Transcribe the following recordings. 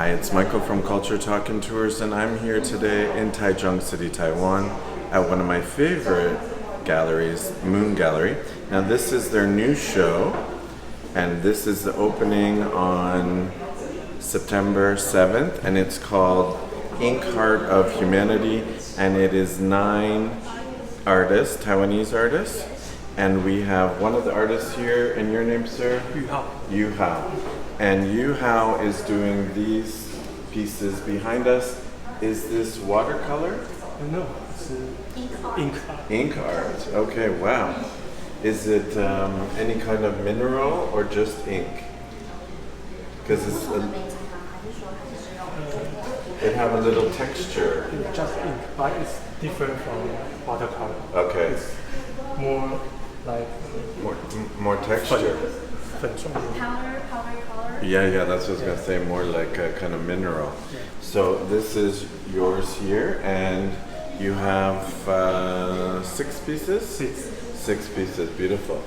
Hi, it's Michael from Culture Talk and Tours, and I'm here today in Taichung City, Taiwan, at one of my favorite galleries, Moon Gallery. Now, this is their new show, and this is the opening on September 7th, and it's called Ink Heart of Humanity, and it is 9 artists, Taiwanese artists, and we have one of the artists here, and your name, sir? Yu-Hao. Yu-Hao. And Yu-Hao is doing these pieces behind us. Is this watercolor? No, it's ink art. Ink art. Okay, wow. Is it any kind of mineral or just ink? Because it have a little texture. It's just ink, but it's different from watercolor. Okay. It's more like More texture. Powder. Yeah, that's what I was gonna say. More like a kind of mineral. Yeah. So this is yours here, and you have 6 pieces. 6 pieces, beautiful.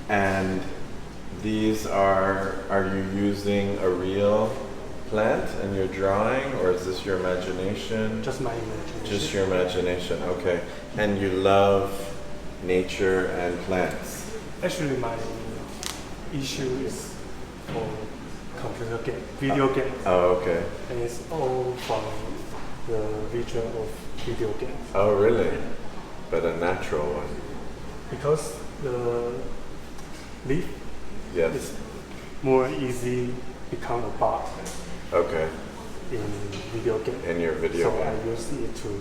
And these are you using a real plant and you're drawing, or is this your imagination? Just my imagination. Just your imagination, okay. And you love nature and plants. Actually, my issue is for computer game, video game. Oh, okay. And it's all from the region of video game. Oh, really? But a natural one. Because the leaf Yes. is more easy become a bar Okay. in video game. In your video So game. I use it to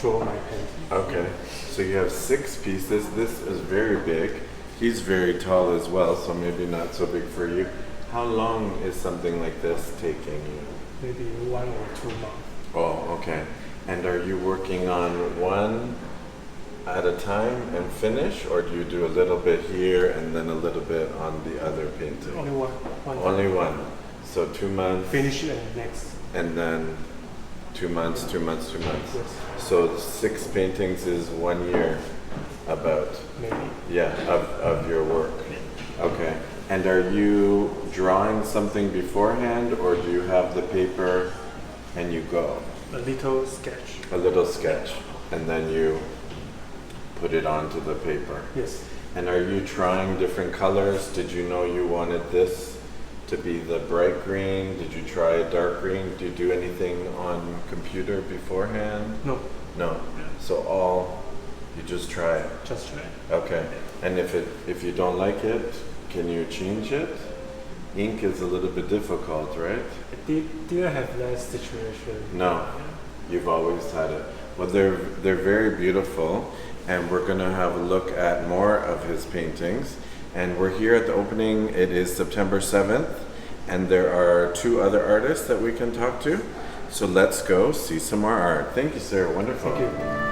draw my painting. Okay. So you have 6 pieces. This is very big. He's very tall as well, so maybe not so big for you. How long is something like this taking you? Maybe 1 or 2 months. Oh, okay. And are you working on one at a time and finish, or do you do a little bit here and then a little bit on the other painting? Only one. Only one. So 2 months, Finish and next. and then 2 months, 2 months, 2 months. Yes. So 6 paintings is 1 year, about. Maybe. Yeah, of your work. Okay. And are you drawing something beforehand, or do you have the paper and you go? A little sketch. A little sketch, and then you put it onto the paper. Yes. And are you trying different colors? Did you know you wanted this to be the bright green? Did you try a dark green? Do you do anything on computer beforehand? No. No. So you just try it. Just try. Okay. And if you don't like it, can you change it? Ink is a little bit difficult, right? I didn't have that situation. No. You've always had it. Well, they're very beautiful, and we're going to have a look at more of his paintings. And we're here at the opening. It is September 7th, and there are 2 other artists that we can talk to. So let's go see some more art. Thank you, sir. Wonderful. Thank you.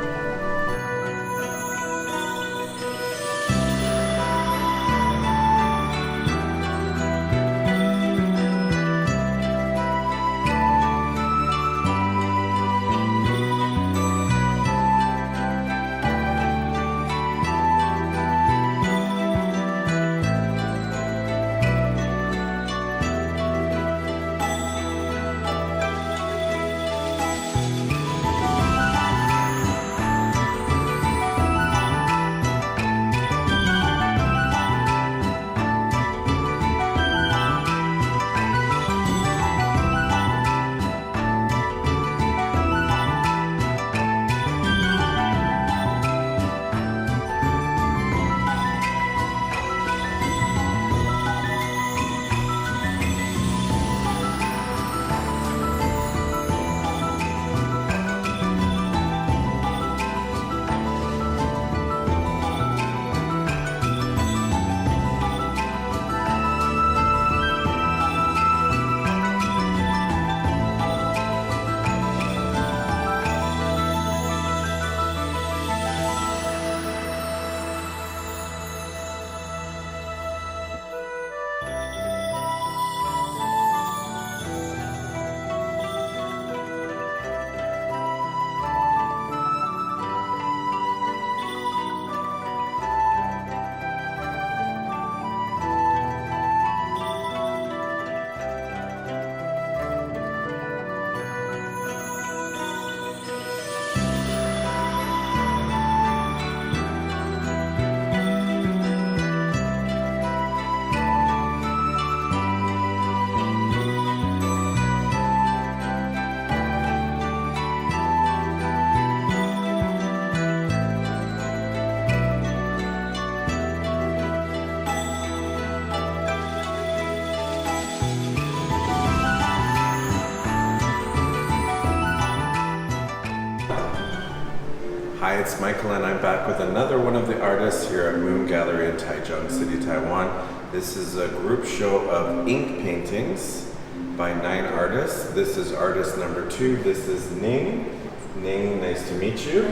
Hi, it's Michael, and I'm back with another one of the artists here at Moon Gallery in Taichung City, Taiwan. This is a group show of ink paintings by 9 artists. This is artist number 2. This is Ning. Ning, nice to meet you.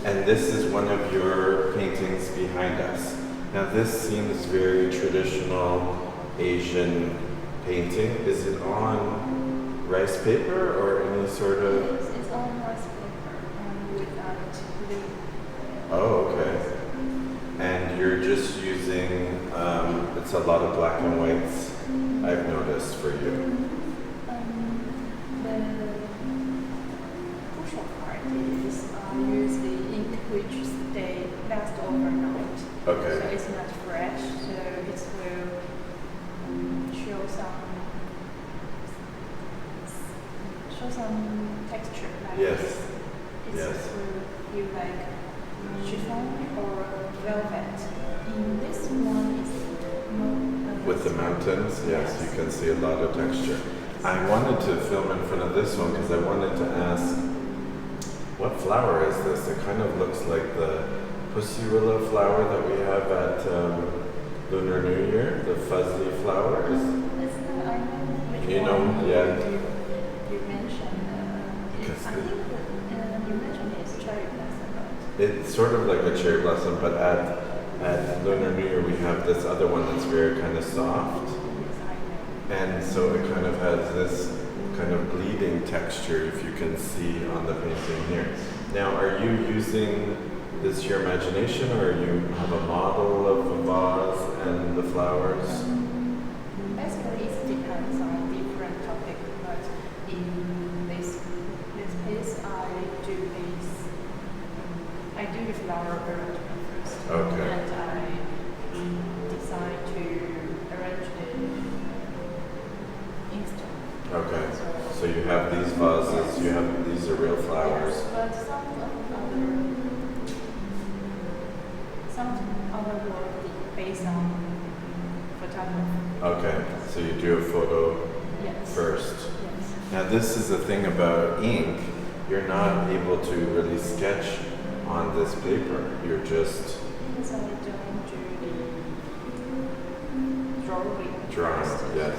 And this is one of your paintings behind us. Now this seems very traditional Asian painting. Is it on rice paper or any sort of... It's on rice paper without glue. Oh, okay. And you're just using, it's a lot of black and whites, I've noticed for you. The crucial part is use the ink which stay last overnight. Okay. So it's not fresh, so it will show some texture like Yes. this. It Yes. will feel like chiffon or velvet. In this one is more With the mountains, yes, you can see a lot of texture. I wanted to film in front of this one because I wanted to ask, what flower is this? It kind of looks like the pussy willow flower that we have at Lunar New Year, the fuzzy flowers. It's not, I know which You know, one yeah. you mentioned. Because I think that you mentioned it's cherry blossom, right? it's sort of like a cherry blossom, but at Lunar New Year we have this other one that's very kind of soft. Yes, I know. And so it kind of has this kind of bleeding texture, if you can see on the painting here. Now, are you using this your imagination, or you have a model of the vase and the flowers? Basically, it depends on different topic, but in this piece, I do the flower arrangement first. Okay. And I decide to arrange the instant. Okay. So you have these vases, these are real flowers. Yes, but some other work based on photography. Okay. So you do a photo Yes. first. Yes. Now this is the thing about ink, you're not able to really sketch on this paper. You're just Because I don't do the drawing. first. yes.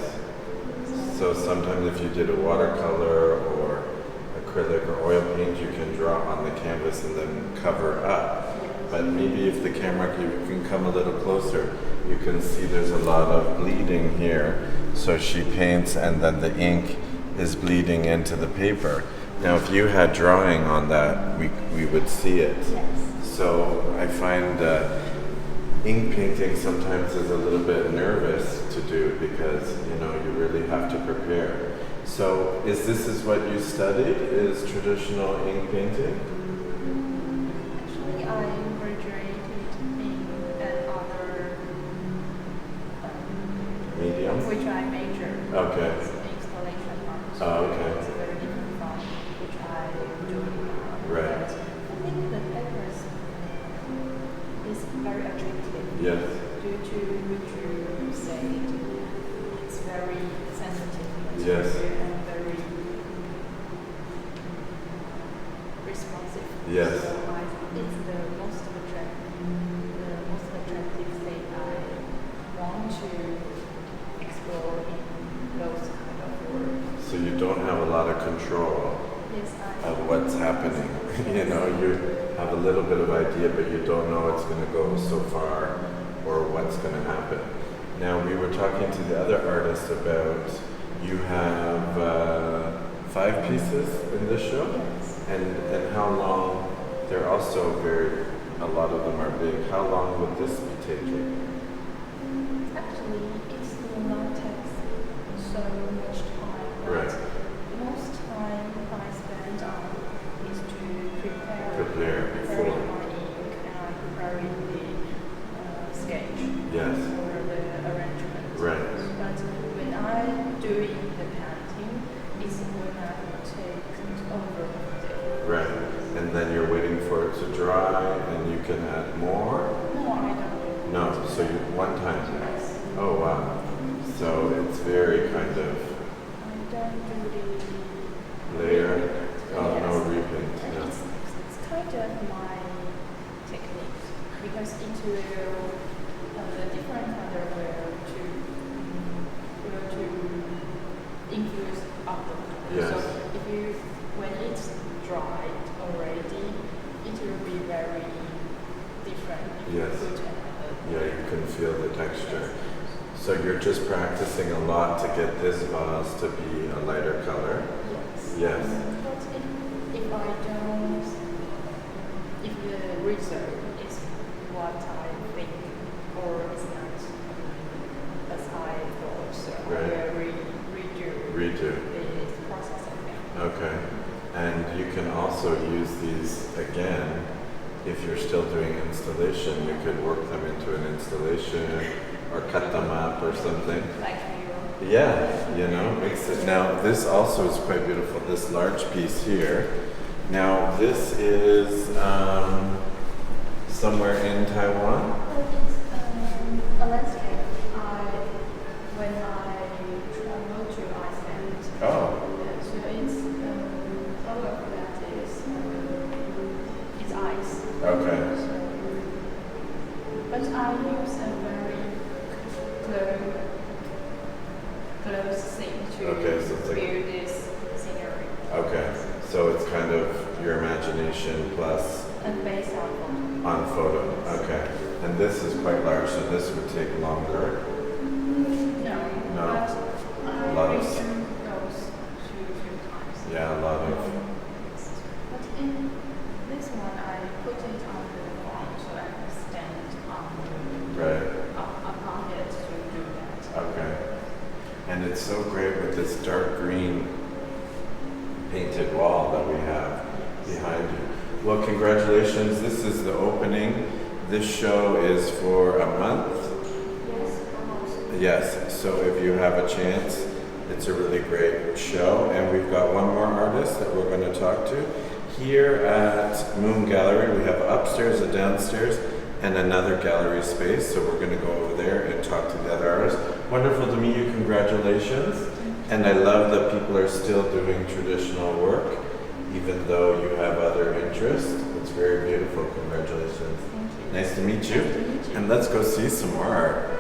So sometimes if you did a watercolor or acrylic or oil paint, you can draw on the canvas and then cover up. But maybe if the camera, you can come a little closer, you can see there's a lot of bleeding here. So she paints and then the ink is bleeding into the paper. Now if you had drawing on that, we would see it. Yes. So I find ink painting sometimes is a little bit nervous to do because, you really have to prepare. So this is what you studied, is traditional ink painting? Actually, I graduated in another Medium? which I majored. Okay. It's installation art. Oh, okay. It's very different from which I do now. Right. But I think the papers is very attractive. Yes. Due to which you said it's very sensitive Yes. and very responsive. Yes. So I think it's the most attractive thing I want to explore in those kind of work. So you don't have a lot of control Yes, of what's happening. You have a little bit of idea, but you don't know it's going to go so far or what's going to happen. Now, we were talking to the other artists about, you have 5 pieces in this show? Yes. And how long, they're also a lot of them are big. How long would this be taking? Actually, it will not take so much time. But Right. most time I spend on is to prepare Prepare before. my ink and preparing the sketch Yes. for the arrangement. Right. But when I'm doing the painting, it's when I take over the day. Right. And then you're waiting for it to dry and you can add more? No, I don't. No, so one time. Yes. Oh wow. So it's very kind of I don't do the layer. Oh, no Yes. repaint. And No. it's kind of my because it will different color will to infuse of the color. Yes. So if you when it's dried already, it will be very different. If Yes. you put another. Yeah, you can feel the texture. So you're just practicing a lot to get this vase to be a lighter color? Yes. Yes. But if I don't, if the result is what I think or is not as I thought, so Right. I will redo the process again. Okay. And you can also use these again if you're still doing installation. You could work them into an installation or cut them up or something. Like you. Yeah, you know, makes it. Now this also is quite beautiful. This large piece here. Now this is somewhere in Taiwan. It's a landscape. When I traveled to Iceland. Oh. So it's all of that is it's ice. Okay. So, but I use a very close thing to Okay, so it's like- build this scenery. Okay. So it's kind of your imagination plus And based on on photo. Okay. And this is quite large, so this would take longer. no, No. but A I lot of- return those few times. Yeah, a lot of. But in this one, I put it on the ground, so I can stand Right. upon it to do that. Okay. And it's so great with this dark green painted wall that we have behind you. Well, congratulations. This is the opening. This show is for a month. Yes, almost. Yes, so if you have a chance, it's a really great show. And we've got one more artist that we're going to talk to. Here at Moon Gallery, we have upstairs and downstairs and another gallery space. So we're going to go over there and talk to the other artists. Wonderful to meet you. Congratulations. And I love that people are still doing traditional work, even though you have other interests. It's very beautiful. Congratulations. Thank you. Nice to meet you. Nice to meet you. And let's go see some more art.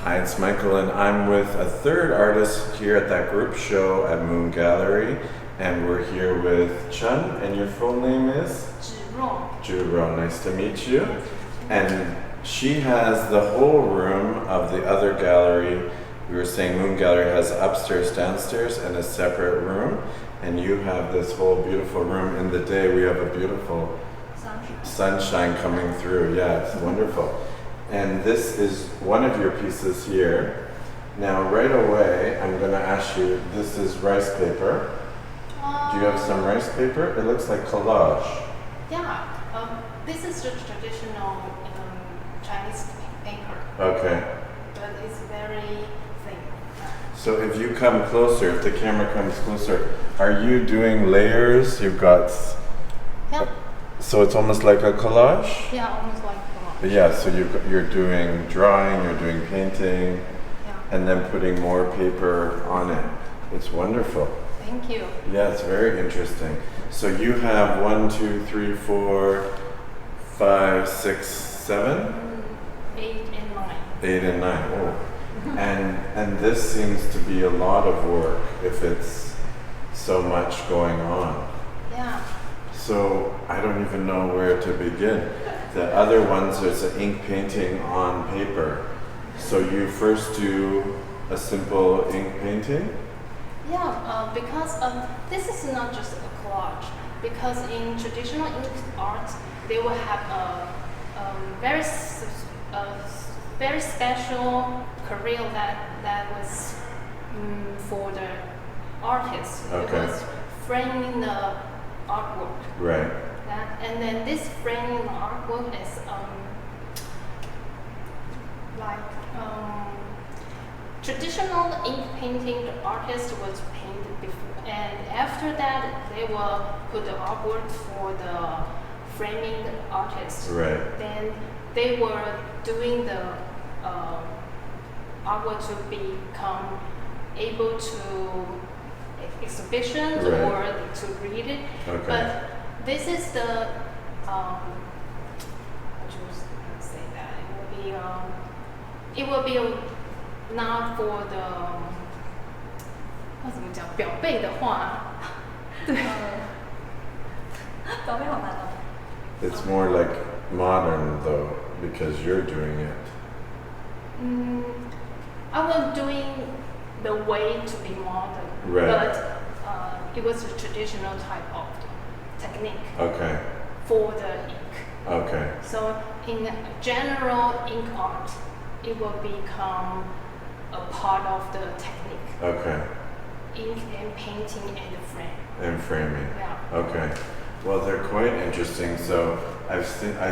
Hi, it's Michael, and I'm with a third artist here at that group show at Moon Gallery, and we're here with Chen, and your full name is? Zhi-Ro. Nice to meet you. And she has the whole room of the other gallery. We were saying Moon Gallery has upstairs, downstairs, and a separate room, and you have this whole beautiful room. In the day, we have a beautiful sunshine coming through. Yeah, it's wonderful. And this is one of your pieces here. Now, right away, I'm going to ask you, this is rice paper. Do you have some rice paper? It looks like collage. Yeah, this is the traditional Chinese paper. Okay. But it's very thin. So if you come closer, if the camera comes closer, are you doing layers? You've got... Yeah. So it's almost like a collage? Yeah, almost like collage. Yeah, so you're doing drawing, you're doing painting, and then putting more paper on it. It's wonderful. Thank you. Yeah, it's very interesting. So you have 1, 2, 3, 4, 5, 6, 7? 8 and 9. 8 and 9. Oh. And this seems to be a lot of work if it's so much going on. Yeah. So I don't even know where to begin. The other ones, there's an ink painting on paper. So you first do a simple ink painting? Yeah, because this is not just a collage. Because in traditional ink art, they will have a very special career that was for the artist. Okay. It was framing the artwork. Right. And then this framing the artwork is traditional ink painting. The artist was painted before, and after that they will put the artwork for the framing the artist. Right. Then they were doing the artwork to become able to exhibitions Right. or to read it. Okay. But this is the how to say that it will be not for the 要怎么讲表背的话，对，表背好难哦。It's more like modern though, because you're doing it. I was doing the way to be modern, Right. but it was a traditional type of technique Okay. for the ink. Okay. So in general ink art, it will become a part of the technique. Okay. Ink and painting and the frame. And framing. Yeah. Okay. Well, they're quite interesting. So I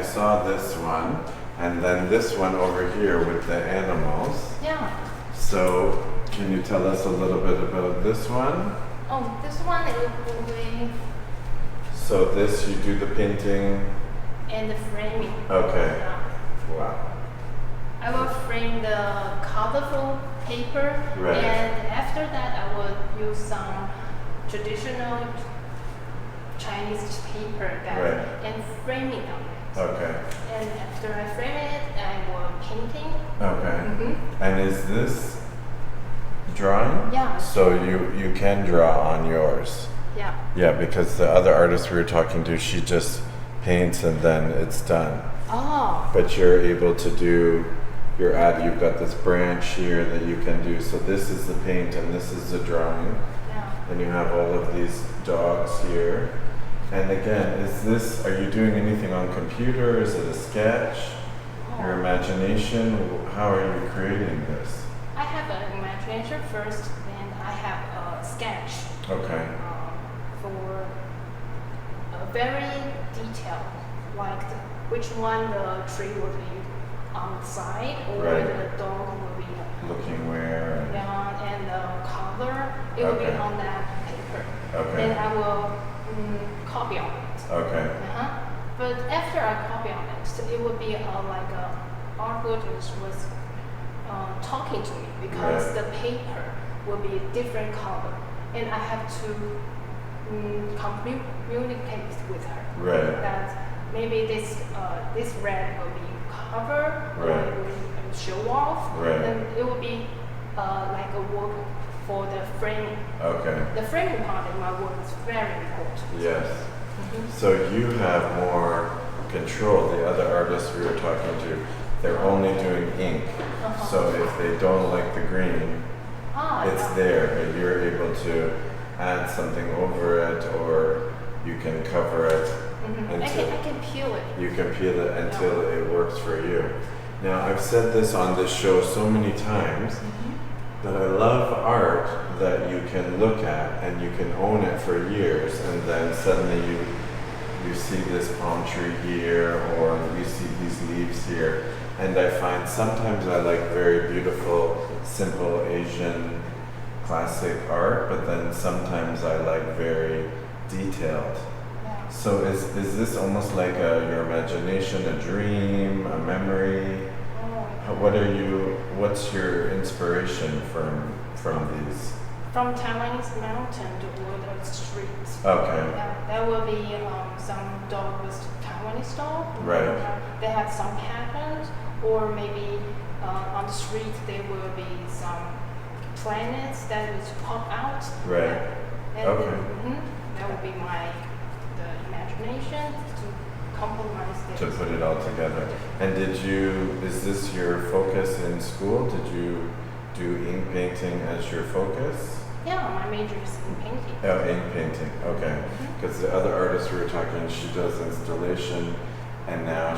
saw this one, and then this one over here with the animals. Yeah. So can you tell us a little bit about this one? Oh, this one it will be So this, you do the painting. and the framing. Okay. Yeah. Wow. I will frame the colorful paper, Right. and after that I will use some traditional Chinese paper Right. and frame it on it. Okay. And after I frame it, I will painting. Okay. And is this drawing? Yeah. So you can draw on yours. Yeah. Yeah, because the other artist we were talking to, she just paints and then it's done. Oh. But you're able to do you've got this branch here that you can do. So this is the paint and this is the drawing. Yeah. And you have all of these dogs here. And again, are you doing anything on computer? Is it a sketch? Your imagination? How are you creating this? I have an imagination first, and I have a sketch. Okay. For a very detailed, like which one the tree will be on the side, or Right. the dog will be Looking where? down, and the color it will be Okay. on that paper. Okay. Then I will copy on it. Okay. But after I copy on it, so it will be like a artwork which was talking to me, because Right. the paper will be a different color, and I have to communicate with her Right. that maybe this red will be cover, or Right. it will be show off. Right. And it will be like a work for the framing. Okay. The framing part in my work is very important. Yes. So you have more control. The other artists we were talking to, they're only doing ink. So if they don't like the green, it's there, but you're able to add something over it, or you can cover it until I can peel it. you can peel it until it works for you. Now, I've said this on this show so many times that I love art that you can look at and you can own it for years, and then suddenly you see this palm tree here, or you see these leaves here. And I find sometimes I like very beautiful, simple Asian classic art, but then sometimes I like very detailed. Yeah. So is this almost like your imagination, a dream, a memory? What's your inspiration from these? From Taiwanese mountain or the streets. Okay. There will be some dog with Taiwanese dog. Right. They have some patterns, or maybe on the street there will be some planets that will pop out. Right. And Okay. That would be the imagination to compromise this. To put it all together. And is this your focus in school? Did you do ink painting as your focus? Yeah, my major is in painting. Oh, ink painting, okay. Because the other artist we were talking, she does installation, and now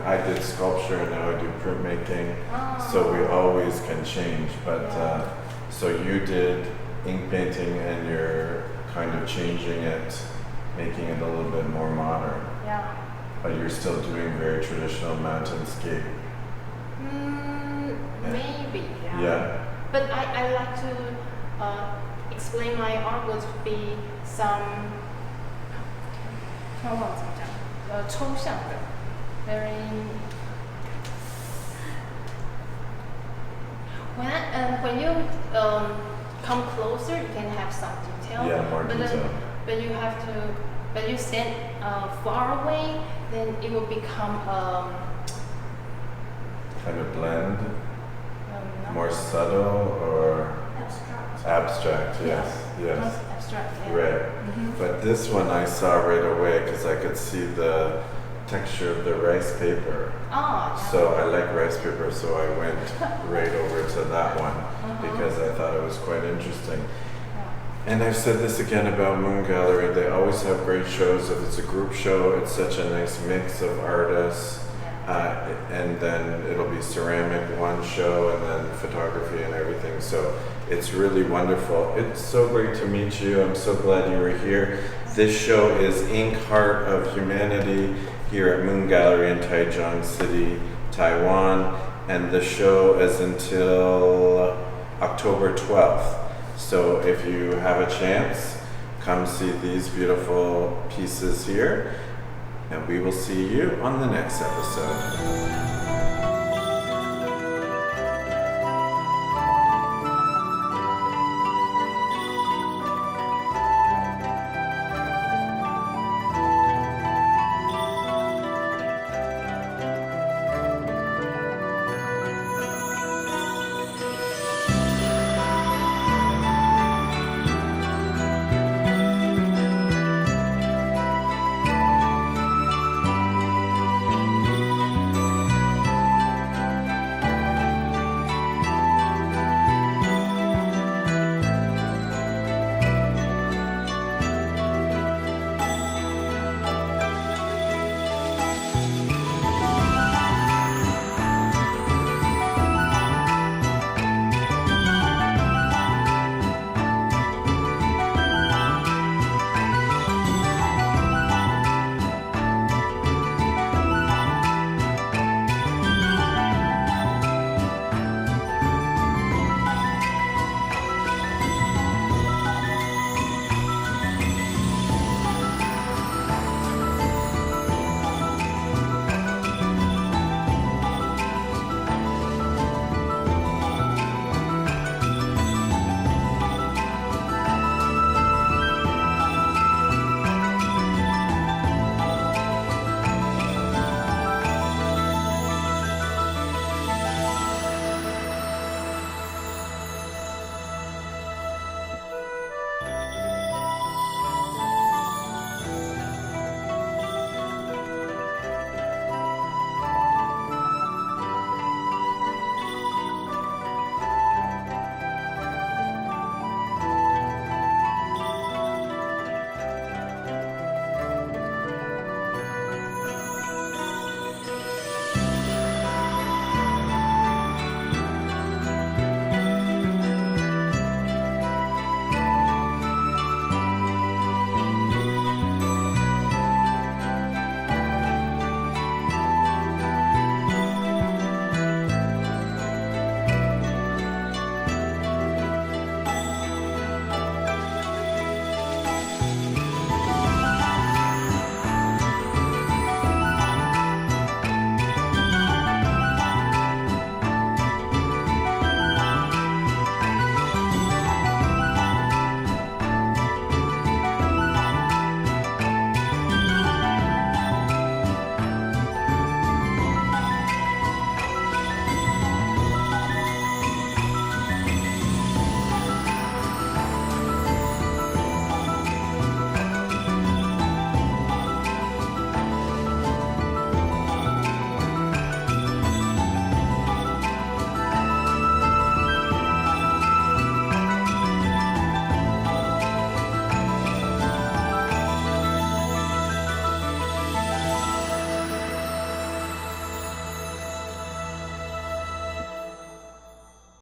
I did sculpture, and now I do printmaking. So we always can change. But so you did ink painting, and you're kind of changing it, making it a little bit more modern. Yeah. But you're still doing very traditional mountainscape. Maybe, yeah. Yeah. But I like to explain my art would be some 抽象的 very when you come closer you can have some detail. Yeah, more detail. But you stand far away, then it will become Kind of blend, not more subtle, or abstract, yes. Not abstract, yeah. Right. But this one I saw right away because I could see the texture of the rice paper. Yeah. So I like rice paper, so I went right over to that one because I thought it was quite interesting. And I've said this again about Moon Gallery, they always have great shows. If it's a group show, it's such a nice mix of artists. And then it'll be ceramic one show, and then photography and everything. So it's really wonderful. It's so great to meet you. I'm so glad you were here. This show is Ink Heart of Humanity here at Moon Gallery in Taichung City, Taiwan. And the show is until October 12th. So if you have a chance, come see these beautiful pieces here. And we will see you on the next episode.